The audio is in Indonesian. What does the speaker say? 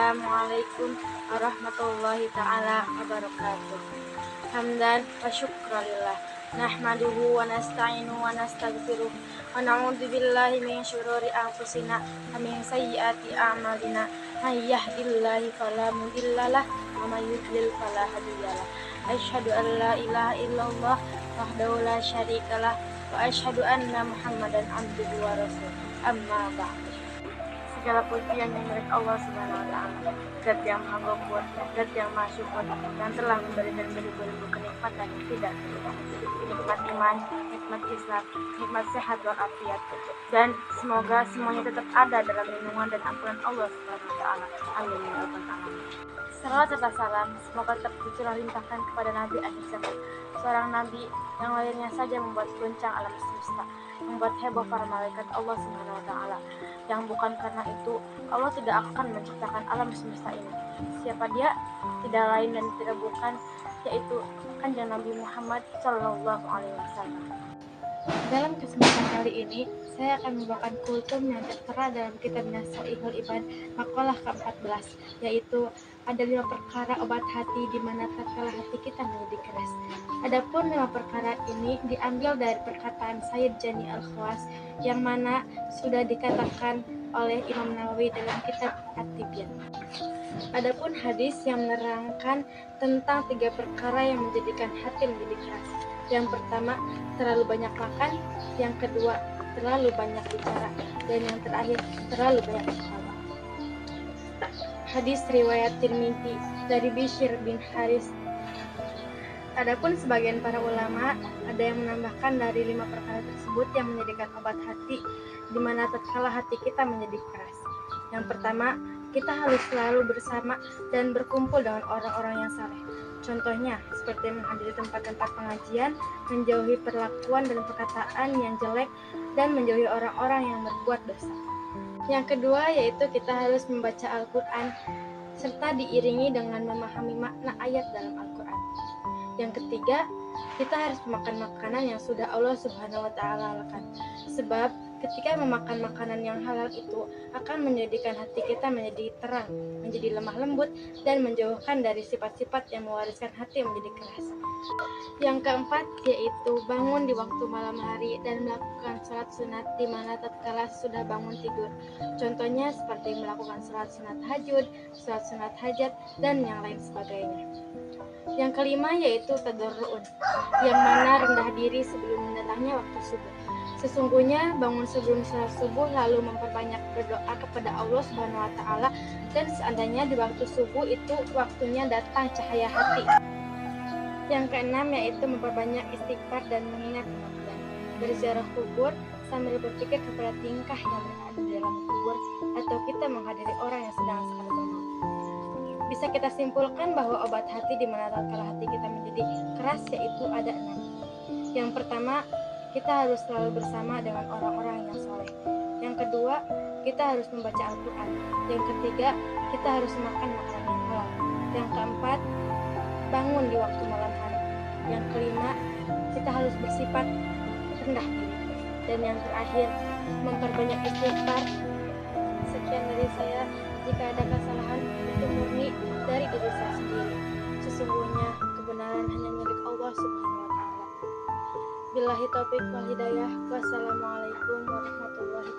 Assalamualaikum warahmatullahi ta'ala wabarakatuh. Hamdan wa syukralillah. Nahmaduhu wa nasta'inu wa nastaghfiruh wa na'udzu billahi min syururi anfusina wa min sayyiati a'malina. May yahdihillahu fala mudhillalah wa may yudlil fala hadiyalah. Asyhadu an la ilaha illallah wahdahu la syarikalah wa asyhadu anna Muhammadan abduhu wa rasuluh. Amma ba'du. Segala pujian yang milik Allah Subhanahu wa taala, Zat yang Maha Kuat, Zat yang Maha Syukur, yang telah memberikan beribu-ribu kenikmatan yang tidak terhitung. Nikmat iman, nikmat Islam, nikmat sehat walafiat, dan semoga semuanya tetap ada dalam lindungan dan ampunan Allah Subhanahu wa taala. Amin ya rabbal alamin. Salawat serta salam semoga tetap dicurah limpahkan kepada Nabi akhir zaman, seorang nabi yang lahirnya saja membuat goncang alam semesta, membuat heboh para malaikat Allah Subhanahu wa taala, yang bukan karena itu Allah tidak akan menciptakan alam semesta ini. Siapa dia? Tidak lain dan tidak bukan, yaitu Kanjeng Nabi Muhammad Shallallahu Alaihi Wasallam. Dalam kesempatan kali ini, saya akan membawakan kultum yang tertera dalam kitabnya Shahihul Iman makalah ke-14, yaitu ada 5 perkara obat hati di mana tatkala hati kita menjadi keras. Adapun 5 perkara ini diambil dari perkataan Sayyid Jani Al-Khawas yang mana sudah dikatakan oleh Imam Nawawi dalam kitab At-Tibyan. Adapun hadis yang menerangkan tentang 3 perkara yang menjadikan hati menjadi keras. Yang pertama, terlalu banyak makan. Yang kedua, terlalu banyak bicara. Dan yang terakhir, terlalu banyak tertawa. Hadis riwayat Tirmidzi dari Bishr bin Haris. Adapun sebagian para ulama ada yang menambahkan dari 5 perkara tersebut yang menjadikan obat hati di mana tatkala hati kita menjadi keras. Yang pertama, kita harus selalu bersama dan berkumpul dengan orang-orang yang saleh. Contohnya seperti menghadiri tempat-tempat pengajian, menjauhi perlakuan dan perkataan yang jelek, dan menjauhi orang-orang yang berbuat dosa. Yang kedua yaitu kita harus membaca Al-Quran serta diiringi dengan memahami makna ayat dalam Al-Quran. Yang ketiga, kita harus memakan makanan yang sudah Allah Subhanahu wa taala halalkan. Sebab ketika memakan makanan yang halal itu akan menjadikan hati kita menjadi terang, menjadi lemah lembut, dan menjauhkan dari sifat-sifat yang mewariskan hati menjadi keras. Yang keempat yaitu bangun di waktu malam hari dan melakukan sholat sunat di mana tatkala sudah bangun tidur. Contohnya seperti melakukan sholat sunat tahajud, sholat sunat hajat, dan yang lain sebagainya. Yang kelima yaitu tadarru'un, yang mana rendah diri sebelum mendatangnya waktu subuh. Sesungguhnya bangun sebelum salat subuh lalu memperbanyak berdoa kepada Allah Subhanahu wa taala, dan seandainya di waktu subuh itu waktunya datang cahaya hati. Yang keenam yaitu memperbanyak istighfar dan mengingat kematian. Berziarah kubur sambil berpikir kepada tingkah yang ada di dalam kubur, atau kita menghadiri orang yang sedang sekali bermaut. Bisa kita simpulkan bahwa obat hati di mana tatkala hati kita menjadi keras yaitu ada 6. Yang pertama, kita harus selalu bersama dengan orang-orang yang soleh. Yang kedua, kita harus membaca Al-Quran. Yang ketiga, kita harus makan makanan yang halal. Yang keempat, bangun di waktu malam hari. Yang kelima, kita harus bersifat rendah diri. Dan yang terakhir, memperbanyak istighfar. Sekian dari saya. Jika ada kesalahan, itu murni dari diri saya sendiri. Sesungguhnya kebenaran hanya milik Allah Subhanahu wa taala. Billahi taufiq wal hidayah. Wassalamualaikum warahmatullahi wabarakatuh.